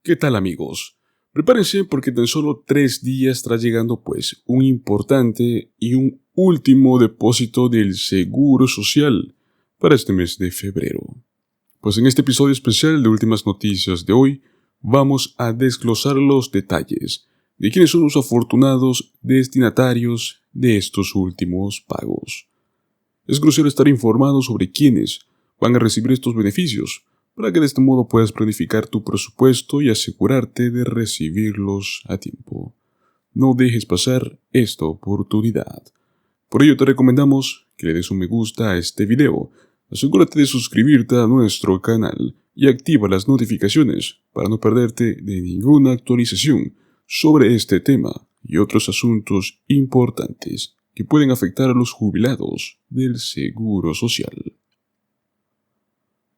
¿Qué tal, amigos? Prepárense porque tan solo 3 días estará llegando un importante y un último depósito del Seguro Social para este mes de febrero. Pues en este episodio especial de Últimas Noticias de hoy vamos a desglosar los detalles de quiénes son los afortunados destinatarios de estos últimos pagos. Es crucial estar informado sobre quiénes van a recibir estos beneficios, para que de este modo puedas planificar tu presupuesto y asegurarte de recibirlos a tiempo. No dejes pasar esta oportunidad. Por ello te recomendamos que le des un me gusta a este video, asegúrate de suscribirte a nuestro canal y activa las notificaciones para no perderte de ninguna actualización sobre este tema y otros asuntos importantes que pueden afectar a los jubilados del Seguro Social.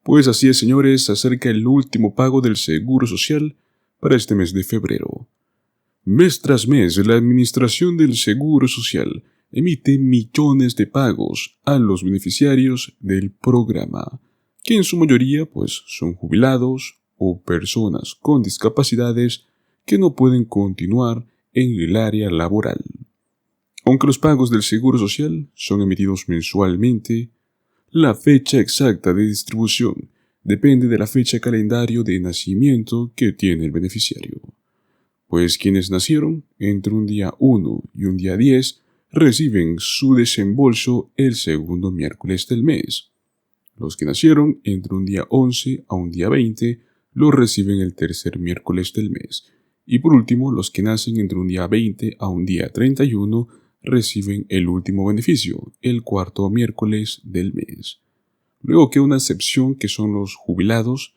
Pues así es, señores, se acerca el último pago del Seguro Social para este mes de febrero. Mes tras mes, la Administración del Seguro Social emite millones de pagos a los beneficiarios del programa, que en su mayoría son jubilados o personas con discapacidades que no pueden continuar en el área laboral. Aunque los pagos del Seguro Social son emitidos mensualmente, la fecha exacta de distribución depende de la fecha calendario de nacimiento que tiene el beneficiario. Pues quienes nacieron entre un día 1 y un día 10 reciben su desembolso el segundo miércoles del mes. Los que nacieron entre un día 11 a un día 20 lo reciben el tercer miércoles del mes. Y por último, los que nacen entre un día 20 a un día 31 reciben el último beneficio, el cuarto miércoles del mes. Luego queda una excepción que son los jubilados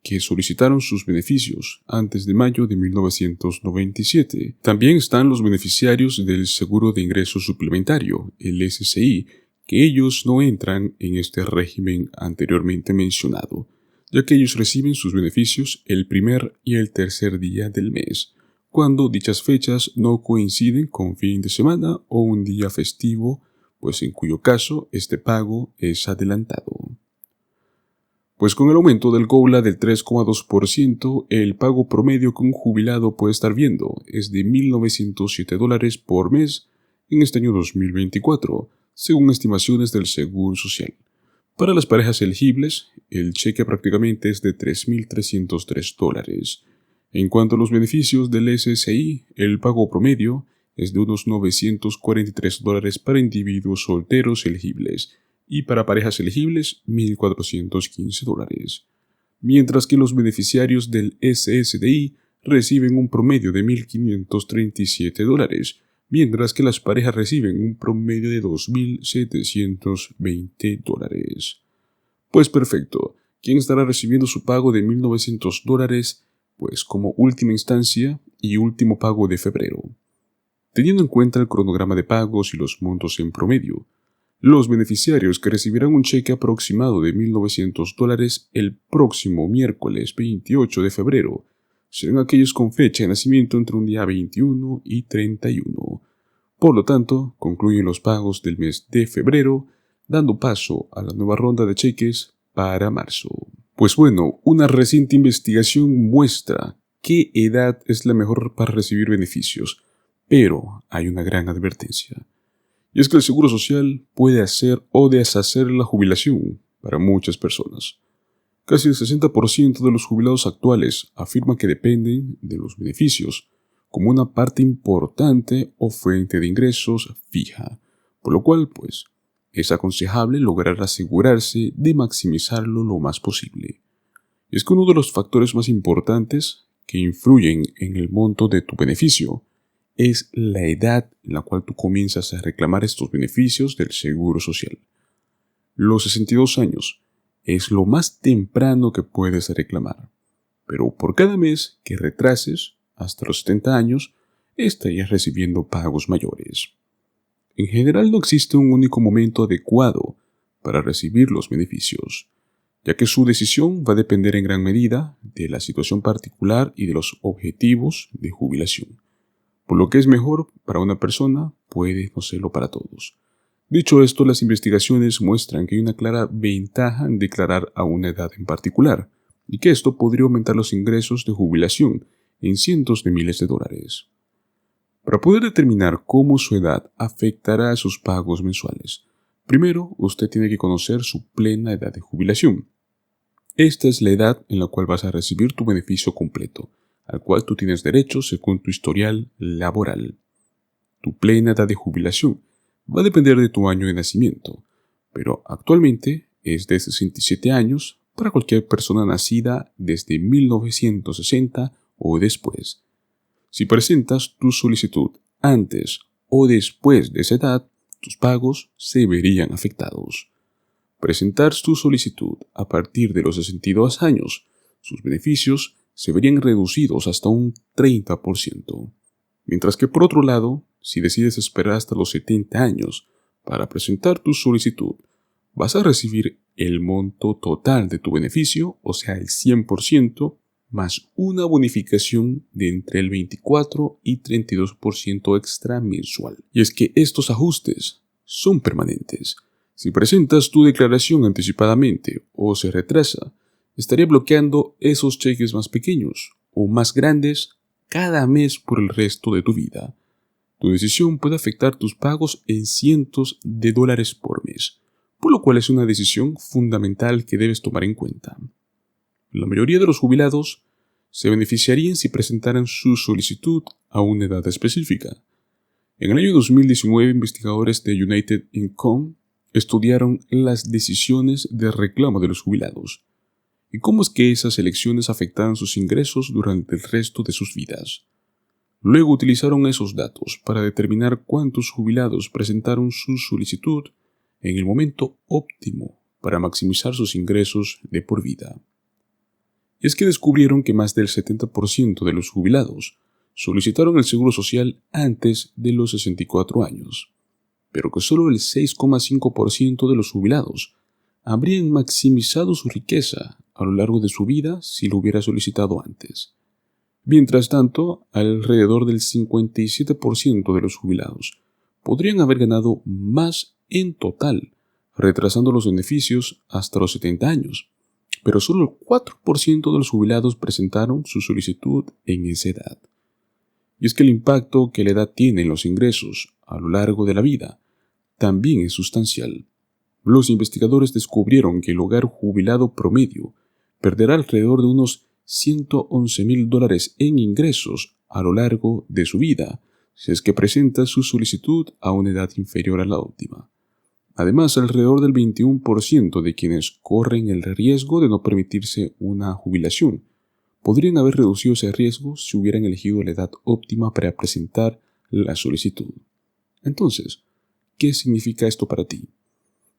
que solicitaron sus beneficios antes de mayo de 1997. También están los beneficiarios del Seguro de Ingreso Suplementario, el SSI, que ellos no entran en este régimen anteriormente mencionado, ya que ellos reciben sus beneficios el primer y el tercer día del mes, cuando dichas fechas no coinciden con fin de semana o un día festivo, en cuyo caso este pago es adelantado. Pues con el aumento del GOBLA del 3,2%, el pago promedio que un jubilado puede estar viendo es de $1,907 por mes en este año 2024, según estimaciones del Seguro Social. Para las parejas elegibles, el cheque prácticamente es de $3,303. En cuanto a los beneficios del SSI, el pago promedio es de unos $943 para individuos solteros elegibles y para parejas elegibles $1,415, mientras que los beneficiarios del SSDI reciben un promedio de $1,537, mientras que las parejas reciben un promedio de $2,720. Pues perfecto, ¿quién estará recibiendo su pago de $1,900? Como última instancia y último pago de febrero. Teniendo en cuenta el cronograma de pagos y los montos en promedio, los beneficiarios que recibirán un cheque aproximado de $1,900 el próximo miércoles 28 de febrero serán aquellos con fecha de nacimiento entre un día 21 y 31. Por lo tanto, concluyen los pagos del mes de febrero, dando paso a la nueva ronda de cheques para marzo. Pues bueno, una reciente investigación muestra qué edad es la mejor para recibir beneficios, pero hay una gran advertencia. Y es que el Seguro Social puede hacer o deshacer la jubilación para muchas personas. Casi el 60% de los jubilados actuales afirman que dependen de los beneficios como una parte importante o fuente de ingresos fija, por lo cual, es aconsejable lograr asegurarse de maximizarlo lo más posible. Y es que uno de los factores más importantes que influyen en el monto de tu beneficio es la edad en la cual tú comienzas a reclamar estos beneficios del Seguro Social. Los 62 años es lo más temprano que puedes reclamar, pero por cada mes que retrases hasta los 70 años, estarías recibiendo pagos mayores. En general no existe un único momento adecuado para recibir los beneficios, ya que su decisión va a depender en gran medida de la situación particular y de los objetivos de jubilación. Por lo que es mejor para una persona puede no serlo para todos. Dicho esto, las investigaciones muestran que hay una clara ventaja en declarar a una edad en particular, y que esto podría aumentar los ingresos de jubilación en cientos de miles de dólares. Para poder determinar cómo su edad afectará a sus pagos mensuales, primero usted tiene que conocer su plena edad de jubilación. Esta es la edad en la cual vas a recibir tu beneficio completo, al cual tú tienes derecho según tu historial laboral. Tu plena edad de jubilación va a depender de tu año de nacimiento, pero actualmente es de 67 años para cualquier persona nacida desde 1960 o después. Si presentas tu solicitud antes o después de esa edad, tus pagos se verían afectados. Presentar tu solicitud a partir de los 62 años, sus beneficios se verían reducidos hasta un 30%. Mientras que por otro lado, si decides esperar hasta los 70 años para presentar tu solicitud, vas a recibir el monto total de tu beneficio, o sea, el 100%, más una bonificación de entre el 24 y 32% extra mensual. Y es que estos ajustes son permanentes. Si presentas tu declaración anticipadamente o se retrasa, estaría bloqueando esos cheques más pequeños o más grandes cada mes por el resto de tu vida. Tu decisión puede afectar tus pagos en cientos de dólares por mes, por lo cual es una decisión fundamental que debes tomar en cuenta. La mayoría de los jubilados se beneficiarían si presentaran su solicitud a una edad específica. En el año 2019, investigadores de United Income estudiaron las decisiones de reclamo de los jubilados y cómo es que esas elecciones afectaban sus ingresos durante el resto de sus vidas. Luego utilizaron esos datos para determinar cuántos jubilados presentaron su solicitud en el momento óptimo para maximizar sus ingresos de por vida. Y es que descubrieron que más del 70% de los jubilados solicitaron el seguro social antes de los 64 años, pero que solo el 6,5% de los jubilados habrían maximizado su riqueza a lo largo de su vida si lo hubiera solicitado antes. Mientras tanto, alrededor del 57% de los jubilados podrían haber ganado más en total, retrasando los beneficios hasta los 70 años, pero solo el 4% de los jubilados presentaron su solicitud en esa edad. Y es que el impacto que la edad tiene en los ingresos a lo largo de la vida también es sustancial. Los investigadores descubrieron que el hogar jubilado promedio perderá alrededor de unos $111,000 en ingresos a lo largo de su vida si es que presenta su solicitud a una edad inferior a la óptima. Además, alrededor del 21% de quienes corren el riesgo de no permitirse una jubilación podrían haber reducido ese riesgo si hubieran elegido la edad óptima para presentar la solicitud. Entonces, ¿qué significa esto para ti?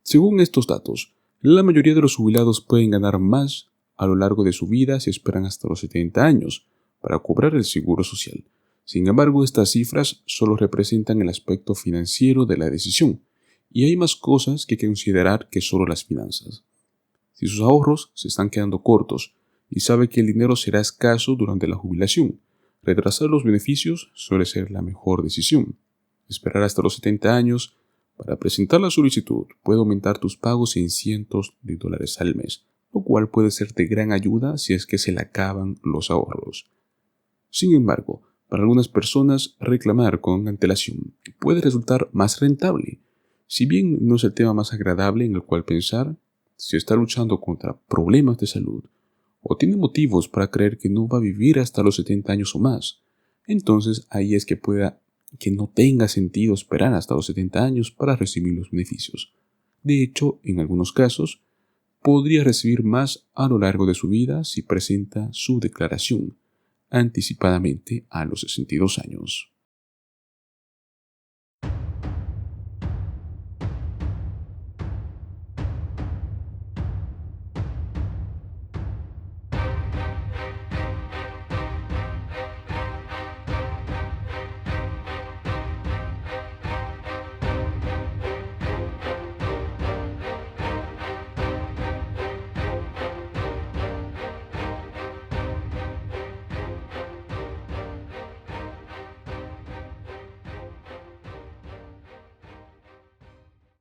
Según estos datos, la mayoría de los jubilados pueden ganar más a lo largo de su vida si esperan hasta los 70 años para cobrar el seguro social. Sin embargo, estas cifras solo representan el aspecto financiero de la decisión, y hay más cosas que considerar que solo las finanzas. Si sus ahorros se están quedando cortos y sabe que el dinero será escaso durante la jubilación, retrasar los beneficios suele ser la mejor decisión. Esperar hasta los 70 años para presentar la solicitud puede aumentar tus pagos en cientos de dólares al mes, lo cual puede ser de gran ayuda si es que se le acaban los ahorros. Sin embargo, para algunas personas reclamar con antelación puede resultar más rentable. Si bien no es el tema más agradable en el cual pensar, si está luchando contra problemas de salud o tiene motivos para creer que no va a vivir hasta los 70 años o más, entonces ahí es que pueda que no tenga sentido esperar hasta los 70 años para recibir los beneficios. De hecho, en algunos casos, podría recibir más a lo largo de su vida si presenta su declaración anticipadamente a los 62 años.